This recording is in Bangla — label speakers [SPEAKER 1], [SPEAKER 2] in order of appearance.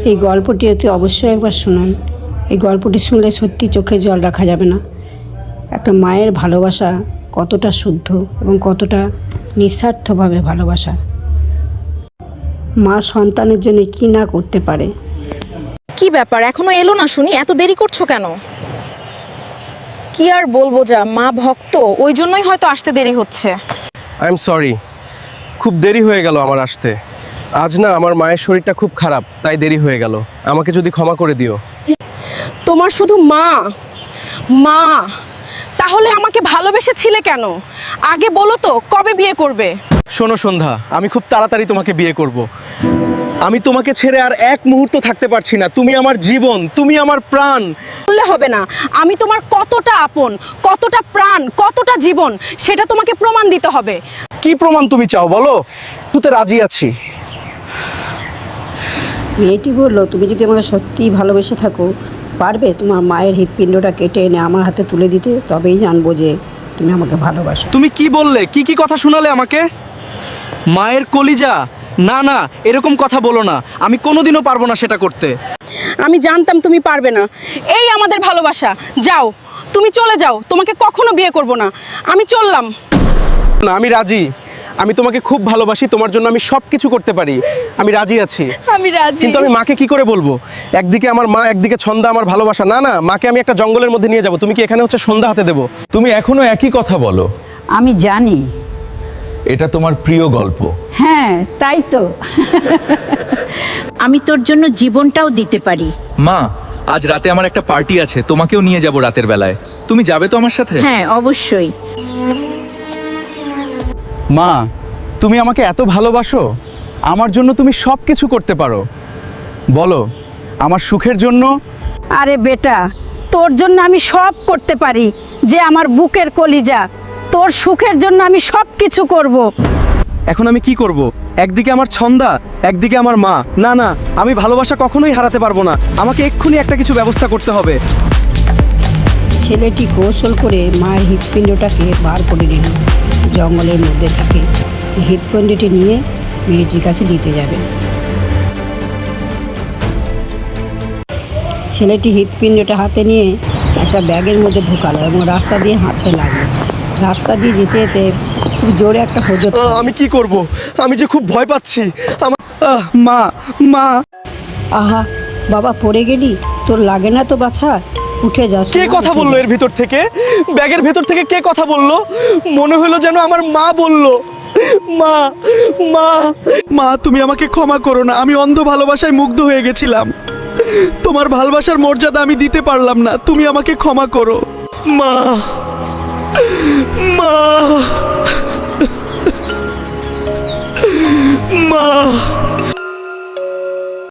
[SPEAKER 1] এই গল্পটি অতি অবশ্যই একবার শুনুন। এই গল্পটি শুনলে সত্যি চোখে জল রাখা যাবে না। একটা মায়ের ভালোবাসা কতটা শুদ্ধ এবং কতটা নিঃস্বার্থভাবে ভালোবাসা। মা সন্তানের জন্য কি না করতে পারে।
[SPEAKER 2] কি ব্যাপার, এখনো এলো না শুনি? এত দেরি করছো কেন? কি আর বলবো, যা মা ভক্ত, ওই জন্যই হয়তো আসতে দেরি হচ্ছে।
[SPEAKER 3] আই এম সরি, খুব দেরি হয়ে গেল আমার আসতে। আজ না আমার মায়ের শরীরটা খুব খারাপ, তাই দেরি হয়ে গেল। আমাকে যদি ক্ষমা করে দিও।
[SPEAKER 2] তোমার শুধু মা মা, তাহলে আমাকে ভালোবেসেছিলে কেন? আগে বলো তো, কবে বিয়ে করবে?
[SPEAKER 3] শোনো সন্ধ্যা, আমি খুব তাড়াতাড়ি তোমাকে বিয়ে করব। আমি তোমাকে ছেড়ে আর এক মুহূর্ত থাকতে পারছি না। তুমি আমার জীবন, তুমি আমার প্রাণ।
[SPEAKER 2] বললে হবে না, আমি তোমার কতটা আপন, কতটা প্রাণ, কতটা জীবন, সেটা তোমাকে প্রমাণ দিতে হবে।
[SPEAKER 3] কি প্রমাণ তুমি চাও বলো? তুতে রাজি আছি।
[SPEAKER 1] মেয়েটি বলল, তুমি যদি আমাকে সত্যিই ভালোবেসে থাকো, পারবে তোমার মায়ের হৃৎপিণ্ডটা কেটে এনে আমার হাতে তুলে দিতে? তবেই জানবো যে তুমি আমাকে ভালোবাসো।
[SPEAKER 3] তুমি কি বললে? কি কি কথা শোনালে আমাকে? মায়ের কলিজা? না না, এরকম কথা বলো না। আমি কোনোদিনও পারবো না সেটা করতে।
[SPEAKER 2] আমি জানতাম তুমি পারবে না। এই আমাদের ভালোবাসা। যাও, তুমি চলে যাও, তোমাকে কখনো বিয়ে করব না। আমি চললাম।
[SPEAKER 3] না, আমি রাজি। আমি তোমাকে খুব ভালোবাসি, তোমার জন্য আমি সব কিছু করতে পারি। আমি রাজি আছি।
[SPEAKER 2] আমি রাজি।
[SPEAKER 3] কিন্তু আমি মাকে কি করে বলবো? একদিকে আমার মা, একদিকে ছন্দা আমার ভালোবাসা। না না, মাকে আমি একটা জঙ্গলের মধ্যে নিয়ে যাব। তুমি কি এখানে হচ্ছে সন্ধ্যা হাতে দেবো?
[SPEAKER 4] তুমি এখনো একই কথা বলো।
[SPEAKER 5] আমি জানি।
[SPEAKER 4] এটা তোমার প্রিয় গল্প।
[SPEAKER 5] হ্যাঁ, তাই তো। আমি তোর জন্য জীবনটাও দিতে পারি।
[SPEAKER 4] মা, আজ রাতে আমার একটা পার্টি আছে, তোমাকেও নিয়ে যাব রাতের বেলায়। তুমি যাবে তো আমার সাথে?
[SPEAKER 5] হ্যাঁ, অবশ্যই।
[SPEAKER 3] মা, তুমি আমাকে এত ভালোবাসো, আমার জন্য তুমি সব কিছু করতে পারো। বলো, আমার সুখের জন্য।
[SPEAKER 1] আরে বেটা, তোর জন্য আমি সব করতে পারি, যে আমার বুকের কলিজা। তোর সুখের জন্য আমি সব কিছু করব।
[SPEAKER 3] এখন আমি কি করব? একদিকে আমার ছন্দা, একদিকে আমার মা। না না, আমি ভালোবাসা কখনোই হারাতে পারবো না। আমাকে এক্ষুনি একটা কিছু ব্যবস্থা করতে হবে।
[SPEAKER 1] ছেলেটি কৌশল করে মায়ের হৃৎপিণ্ডটাকে বার করে নিল। জঙ্গলের মধ্যে থাকে হৃৎপিণ্ডটি নিয়ে মেয়েটির কাছে দিতে যাবে। ছেলেটি হৃৎপিণ্ডটা হাতে নিয়ে একটা ব্যাগের মধ্যে ঢুকালো এবং রাস্তা দিয়ে হাঁটতে লাগলো। রাস্তা দিয়ে যেতে যেতে খুব জোরে একটা হোঁচট।
[SPEAKER 3] আমি কি করব? আমি যে খুব ভয় পাচ্ছি। আমার মা, মা।
[SPEAKER 1] আহা বাবা, পড়ে গেলি? তোর লাগে না তো বাছা? উঠে যাস।
[SPEAKER 3] কে কথা বললো এর ভিতর থেকে? ব্যাগের ভেতর থেকে কে কথা বললো? মনে হলো যেন আমার মা বললো। মা, মা, মা, তুমি আমাকে ক্ষমা করো না। আমি অন্ধ ভালোবাসায় মুগ্ধ হয়ে গেছিলাম। তোমার ভালোবাসার মর্যাদা আমি দিতে পারলাম না। তুমি আমাকে ক্ষমা করো। মা, মা, মা।